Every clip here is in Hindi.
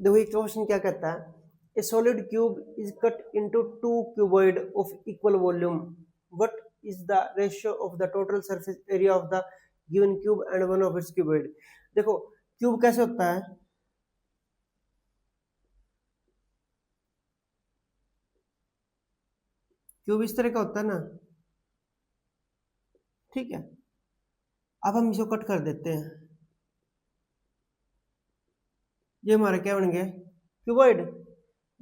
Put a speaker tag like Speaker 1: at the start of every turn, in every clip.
Speaker 1: देखो ये क्वेश्चन क्या कहता है, ए solid cube is cut into two cuboid of equal volume, what is the ratio of the total surface area of the given cube and one of its cuboid. देखो क्यूब कैसे होता है, क्यूब इस तरह का होता है ना, ठीक है। अब हम इसको कट कर देते हैं, ये हमारा क्या बन गया, क्यूबॉइड,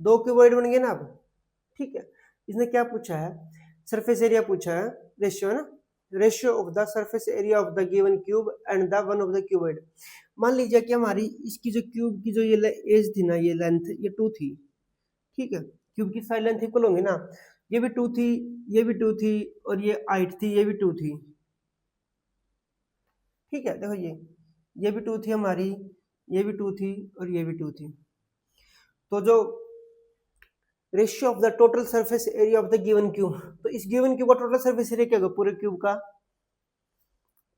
Speaker 1: दो क्यूबॉइड बन गए ना अब, ठीक है। इसने क्या पूछा है, सरफेस एरिया पूछा है, रेशियो है ना, ratio of the surface area of the given cube and the one of the cuboid. मान लीजिए कि हमारी इसकी जो क्यूब की जो ये एज थी ना, ये लेंथ ये 2 थी, ठीक है। क्यूब की साइड लेंथ इक्वल होंगी ना, ये भी 2 थी, ये भी 2 थी, और ये हाइट थी, ये भी 2 थी, ठीक है। देखो ये भी 2 थी हमारी, ये भी 2 थी, और ये भी 2 थी। तो जो ratio of the total surface area of the given cube, तो इस गिवन क्यूब का टोटल सरफेस एरिया क्या होगा पूरे क्यूब का,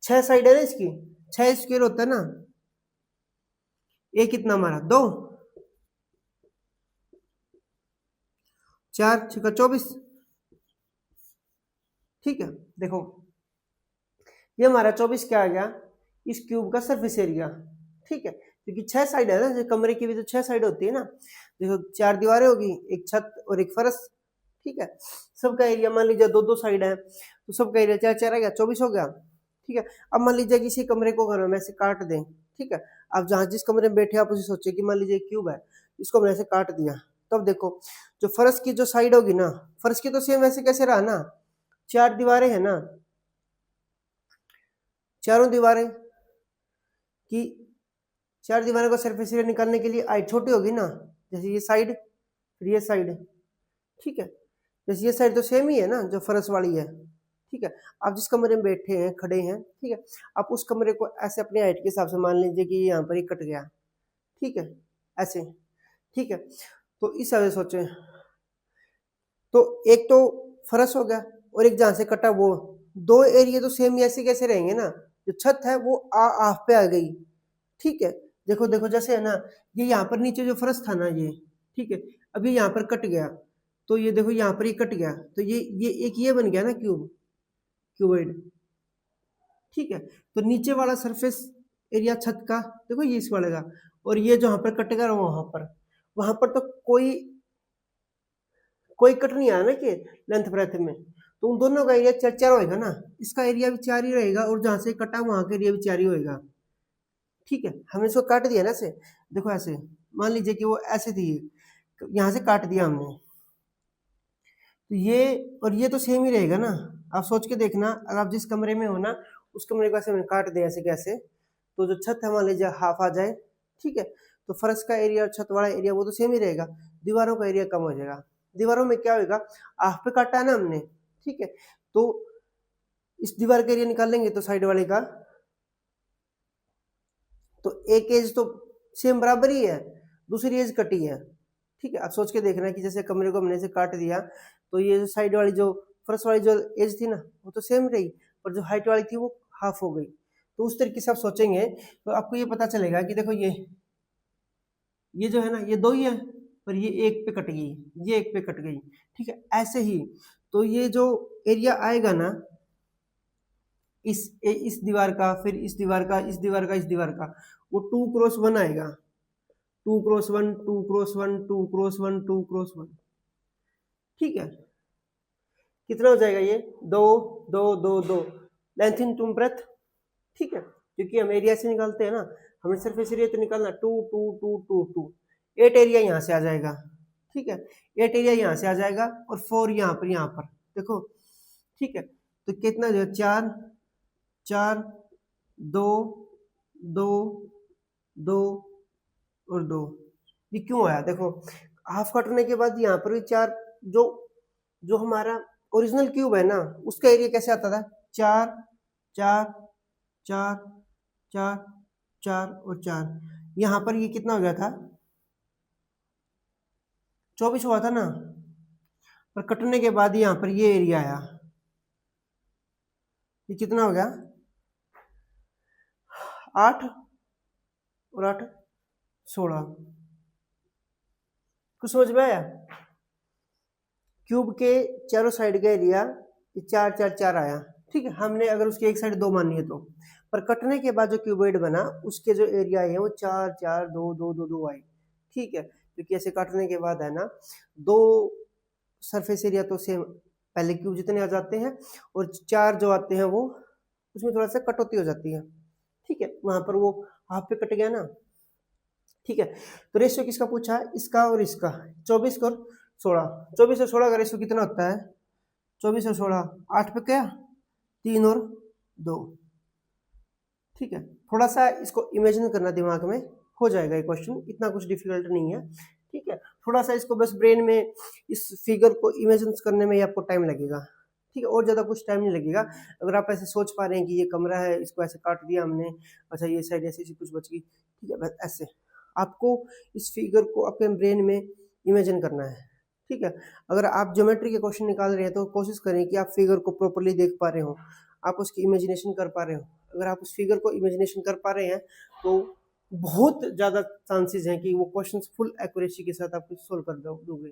Speaker 1: 6 साइड है ना इसकी, 6 स्क्वायर होता है ना, ये कितना हमारा 2, 4 6 24, ठीक है। देखो ये हमारा 24 क्या आ गया, इस क्यूब का सरफेस एरिया, ठीक है। क्योंकि 6 साइड है ना, जैसे कमरे की भी तो 6 साइड होती है ना, देखो 4 दीवारें होगी, एक छत और एक फर्श, ठीक है। सबका एरिया मान लीजिए 2 2 साइड है, तो सबका एरिया 4 4 आ गया, 24 हो गया, ठीक है। अब मान लीजिए किसी कमरे को अगर हम ऐसे काट दें, ठीक है, आप जहाँ जिस कमरे में बैठे आप उसे सोचिए कि मान लीजिए क्यूब है, इसको हमने ऐसे काट दिया, तब देखो जो फर्श की जो साइड होगी ना, फर्श की तो सेम ऐसे कैसे रहा ना, 4 दीवारें है ना, चारों दीवारें की 4 दीवारों का सरफेस एरिया निकालने के लिए हाइट छोटी होगी ना, जैसे ये साइड फिर ये साइड, ठीक है। जैसे ये साइड तो सेम ही है ना जो फर्श वाली है, ठीक है। आप जिस कमरे में बैठे हैं खड़े हैं, ठीक है, आप उस कमरे को ऐसे अपने हाइट के हिसाब से मान लीजिए कि यहाँ पर ही कट गया, ठीक है, ऐसे, ठीक है। तो इस तरह से सोचें, तो एक तो फर्श हो गया और एक जहाँ से कटा वो, दो एरिया तो सेम ही ऐसे कैसे रहेंगे ना, जो छत है वो हाफ पे आ गई, ठीक है। देखो देखो जैसे है ना, ये यहाँ पर नीचे जो फर्श था ना ये, ठीक है, अभी यहाँ पर कट गया, तो ये देखो यहाँ पर ही कट गया, तो ये एक ये बन गया ना क्यूब, क्यूबॉइड, ठीक है। तो नीचे वाला सरफेस एरिया छत का देखो ये इस वाले का, और ये जहाँ पर कटेगा वहां पर तो कोई कोई कट नहीं आया ना कि लेंथ ब्रेथ में, तो उन दोनों का एरिया 4 4 होएगा ना, इसका एरिया भी 4 ही रहेगा और जहाँ से कटा वहां का एरिया भी 4 ही होएगा, ठीक है। हमने इसको काट दिया ना ऐसे, देखो ऐसे, मान लीजिए कि वो ऐसे थी, यहाँ से काट दिया हमने, तो ये और ये तो सेम ही रहेगा ना। आप सोच के देखना, अगर आप जिस कमरे में हो ना, उस कमरे को ऐसे मैंने काट दिया ऐसे कैसे, तो जो छत है मान लीजिए हाफ आ जाए, ठीक है, तो फर्श का एरिया और छत वाला एरिया वो तो सेम ही रहेगा, दीवारों का एरिया कम हो जाएगा। दीवारों में क्या होगा, हाफ पे काटा है ना हमने, ठीक है, तो इस दीवार का एरिया निकाल लेंगे तो साइड वाले का, तो एक एज तो सेम बराबर ही है, दूसरी एज कटी है, ठीक है। आप सोच के देखना कि जैसे कमरे को हमने से काट दिया, तो ये जो साइड वाली जो फर्स्ट वाली जो एज थी ना वो तो सेम रही, पर जो हाइट वाली थी वो हाफ हो गई। तो उस तरीके से आप सोचेंगे तो आपको ये पता चलेगा कि देखो ये जो है ना ये 2 ही है, पर ये एक पे कट गई, ये एक पे कट गई, ठीक है। ऐसे ही तो ये जो एरिया आएगा ना, इस दीवार का, फिर इस दीवार का, इस दीवार का, इस दीवार का, वो 2x1 आएगा, 2x1 2x1 2x1 2x1, ठीक है। कितना हो जाएगा ये, 2 2 2 2, लेंथ इन टू ब्रेथ, ठीक है। क्योंकि हम एरिया से निकालते हैं ना, हमें सरफेस एरिया तो निकालना 2 2 2 2 2, 8 एरिया यहाँ से आ जाएगा, ठीक है, 8 एरिया यहाँ से आ जाएगा और 4 यहाँ पर देखो, ठीक है। तो कितना जो 4 4 2 2 2 और 2, ये क्यों आया देखो, हाफ कटने के बाद यहाँ पर भी 4, जो जो हमारा ओरिजिनल क्यूब है ना उसका एरिया कैसे आता था, 4 4 4 4 4 और 4, यहाँ पर ये कितना हो गया था, 24 हुआ था ना, पर कटने के बाद यहाँ पर ये एरिया आया, ये कितना हो गया, 8 और 8 16, कुछ समझ में आया? क्यूब के चारों साइड का एरिया 4 4 4 आया, ठीक है। हमने अगर उसकी एक साइड 2 मानी है तो, पर कटने के बाद जो क्यूबॉइड बना उसके जो एरिया है वो 4 4 2 2 2 2 आई, ठीक है। क्योंकि ऐसे काटने के बाद है ना, 2 सरफेस एरिया तो सेम पहले क्यूब जितने आ जाते हैं, और 4 जो आते हैं वो उसमें थोड़ा सा कटौती हो जाती है, ठीक है। वहां पर वो हाफ पे कट गया ना, ठीक है। तो रेशियो किसका पूछा है? इसका और इसका, 24 और 16। 24 और 16 का रेशियो कितना होता है? 24 और 16 8 पे क्या, 3 और 2, ठीक है। थोड़ा सा इसको इमेजिन करना दिमाग में, हो जाएगा ये क्वेश्चन, इतना कुछ डिफिकल्ट नहीं है, ठीक है। थोड़ा सा इसको बस ब्रेन में इस फिगर को इमेजिन करने में ही आपको टाइम लगेगा, ठीक है, और ज़्यादा कुछ टाइम नहीं लगेगा। अगर आप ऐसे सोच पा रहे हैं कि ये कमरा है, इसको ऐसे काट दिया हमने, अच्छा ये साइड ऐसे ऐसी कुछ बच गई, ठीक है, बस ऐसे आपको इस फिगर को अपने ब्रेन में इमेजिन करना है, ठीक है। अगर आप ज्योमेट्री के क्वेश्चन निकाल रहे हैं तो कोशिश करें कि आप फिगर को प्रॉपरली देख पा रहे हो, आप उसकी इमेजिनेशन कर पा रहे हो। अगर आप उस फिगर को इमेजिनेशन कर पा रहे हैं तो बहुत ज़्यादा चांसेस हैं कि वो क्वेश्चंस फुल एक्यूरेसी के साथ आप सोल्व कर दोगे,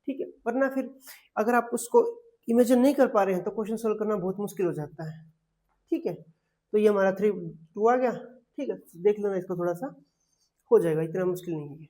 Speaker 1: ठीक है। वरना फिर अगर आप उसको इमेजिन नहीं कर पा रहे हैं तो क्वेश्चन सोल्व करना बहुत मुश्किल हो जाता है, ठीक है। तो ये हमारा 3 2 आ गया, ठीक है। देख लेना इसको, थोड़ा सा हो जाएगा, इतना मुश्किल नहीं है।